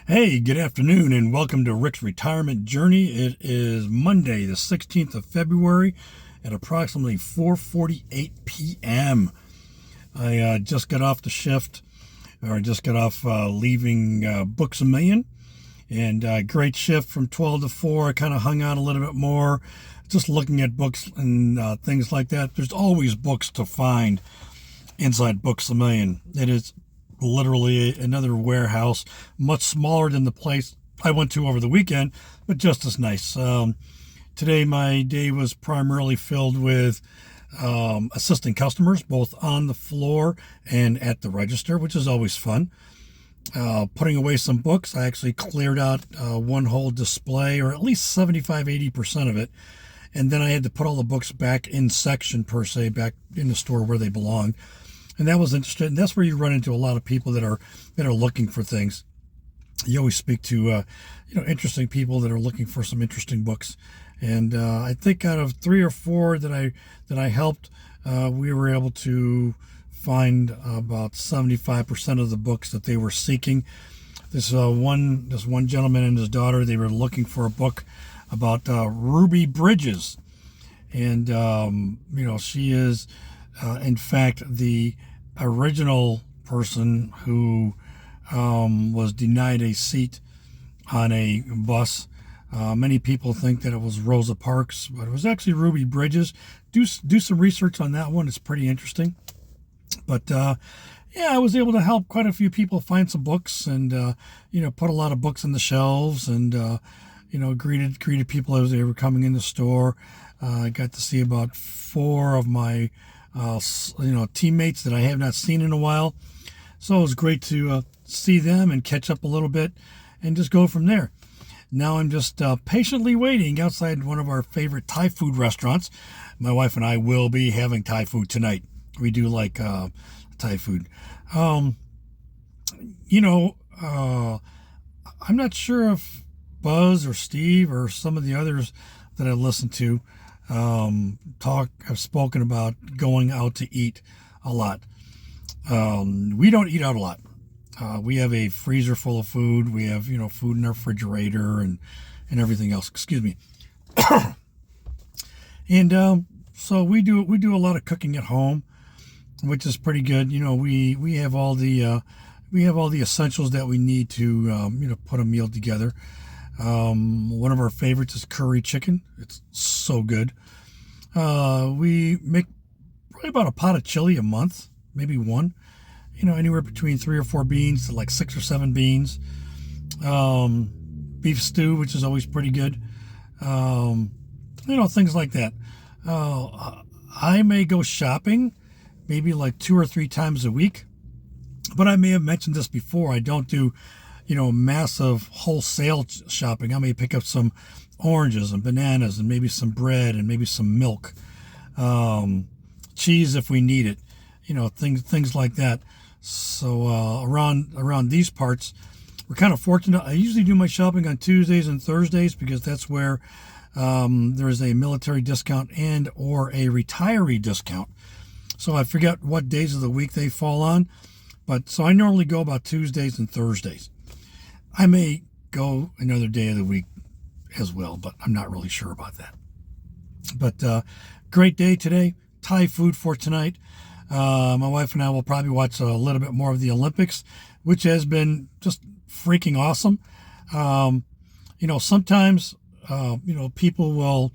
Hey, good afternoon, and welcome to Rick's Retirement Journey. It is Monday, the 16th of February, at approximately 4:48 p.m. I just got off the shift, or just got off leaving Books a Million, and great shift from 12 to 4. I kind of hung out a little bit more, just looking at books and things like that. There's always books to find inside Books a Million. It is literally another warehouse, much smaller than the place I went to over the weekend, but just as nice. Today, my day was primarily filled with assisting customers, both on the floor and at the register, which is always fun. Putting away some books. I actually cleared out one whole display, or at least 75-80% of it. And then I had to put all the books back in section, per se, back in the store where they belong. And that was interesting. And that's where you run into a lot of people that are looking for things. You always speak to interesting people that are looking for some interesting books. And I think out of 3 or 4 that I helped, we were able to find about 75% of the books that they were seeking. This one gentleman and his daughter, they were looking for a book about Ruby Bridges, and she is in fact the original person who was denied a seat on a bus. Many people think that it was Rosa Parks, but it was actually Ruby Bridges. Do some research on that one. It's pretty interesting. But I was able to help quite a few people find some books, and put a lot of books on the shelves, and greeted people as they were coming in the store. I got to see about 4 of my teammates that I have not seen in a while. So it was great to see them and catch up a little bit and just go from there. Now I'm just patiently waiting outside one of our favorite Thai food restaurants. My wife and I will be having Thai food tonight. We do like Thai food. I'm not sure if Buzz or Steve or some of the others that I listen to have spoken about going out to eat a lot. We don't eat out a lot. We have a freezer full of food. We have food in our refrigerator and everything else. Excuse me. And so we do a lot of cooking at home, which is pretty good. We have all the essentials that we need to put a meal together. One of our favorites is curry chicken. It's so good. We make probably about a pot of chili a month, maybe one. Anywhere between 3 or 4 beans to like 6 or 7 beans. Beef stew, which is always pretty good. Things like that. I may go shopping maybe like 2 or 3 times a week, but I may have mentioned this before. I don't do massive wholesale shopping. I may pick up some oranges and bananas and maybe some bread and maybe some milk, cheese if we need it, things like that. So around these parts, we're kind of fortunate. I usually do my shopping on Tuesdays and Thursdays because that's where there is a military discount and or a retiree discount. So I forget what days of the week they fall on, but so I normally go about Tuesdays and Thursdays. I may go another day of the week as well, but I'm not really sure about that. But great day today. Thai food for tonight. My wife and I will probably watch a little bit more of the Olympics, which has been just freaking awesome. Sometimes, people will,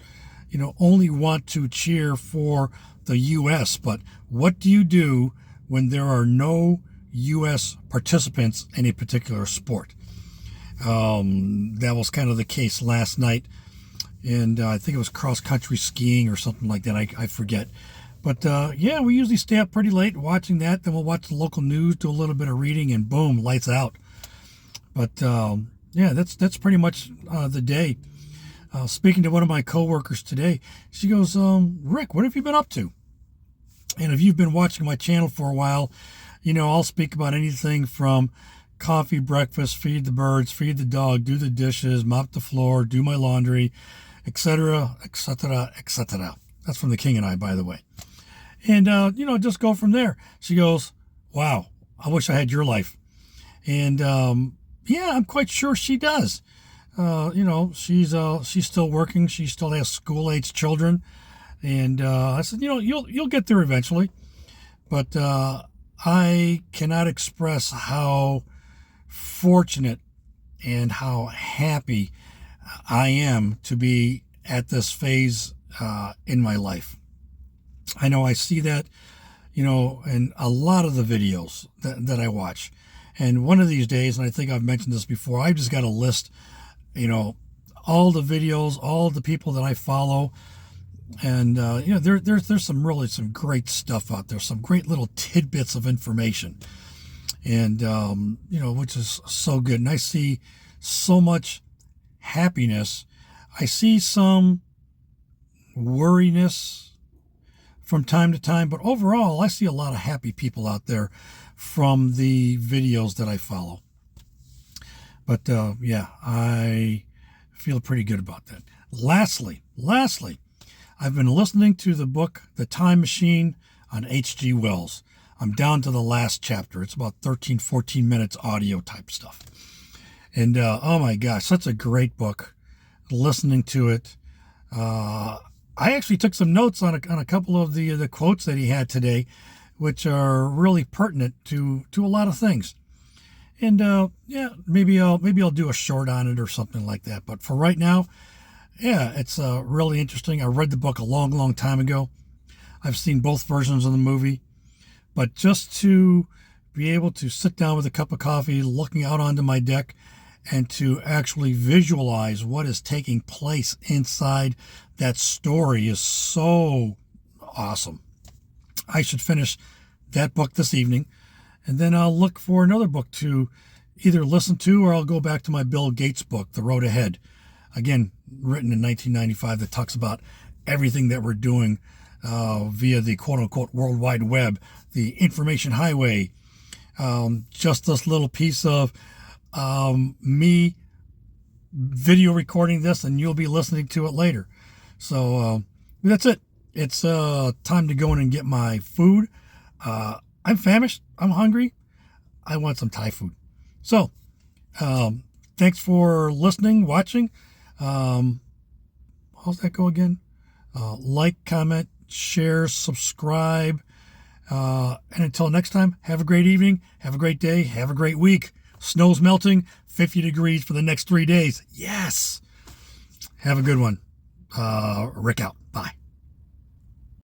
only want to cheer for the U.S., but what do you do when there are no U.S. participants in a particular sport? That was kind of the case last night, and I think it was cross-country skiing or something like that. I forget. But we usually stay up pretty late watching that. Then we'll watch the local news, do a little bit of reading, and boom, lights out. But that's pretty much the day. Speaking to one of my coworkers today, she goes, Rick, what have you been up to? And if you've been watching my channel for a while, I'll speak about anything from coffee, breakfast, feed the birds, feed the dog, do the dishes, mop the floor, do my laundry, etc., etc., etc. That's from The King and I, by the way. And, just go from there. She goes, wow, I wish I had your life. And yeah, I'm quite sure she does. She's still working. She still has school-age children, and I said, you'll get there eventually. But I cannot express how fortunate and how happy I am to be at this phase in my life. I know I see that, in a lot of the videos that I watch. And one of these days, and I think I've mentioned this before, I've just got a list, all the videos, all the people that I follow. And, there's some great stuff out there, some great little tidbits of information. And, which is so good. And I see so much happiness. I see some worriness from time to time, but overall, I see a lot of happy people out there from the videos that I follow. But I feel pretty good about that. Lastly, I've been listening to the book, The Time Machine on H.G. Wells. I'm down to the last chapter. It's about 13, 14 minutes audio type stuff. And oh my gosh, such a great book. Listening to it. I actually took some notes on a couple of the quotes that he had today, which are really pertinent to a lot of things. And maybe I'll do a short on it or something like that. But for right now, yeah, it's really interesting. I read the book a long, long time ago. I've seen both versions of the movie. But just to be able to sit down with a cup of coffee, looking out onto my deck, and to actually visualize what is taking place inside that story is so awesome. I should finish that book this evening, and then I'll look for another book to either listen to, or I'll go back to my Bill Gates book, The Road Ahead. Again, written in 1995, that talks about everything that we're doing via the quote-unquote World Wide Web, the information highway. Just this little piece of me video recording this, and you'll be listening to it later. So that's it. It's time to go in and get my food. I'm famished. I'm hungry. I want some Thai food. So thanks for listening, watching. How's that go again? Like, comment, share, subscribe. And until next time, have a great evening, have a great day, have a great week. Snow's melting, 50 degrees for the next 3 days. Yes. Have a good one. Rick out. Bye.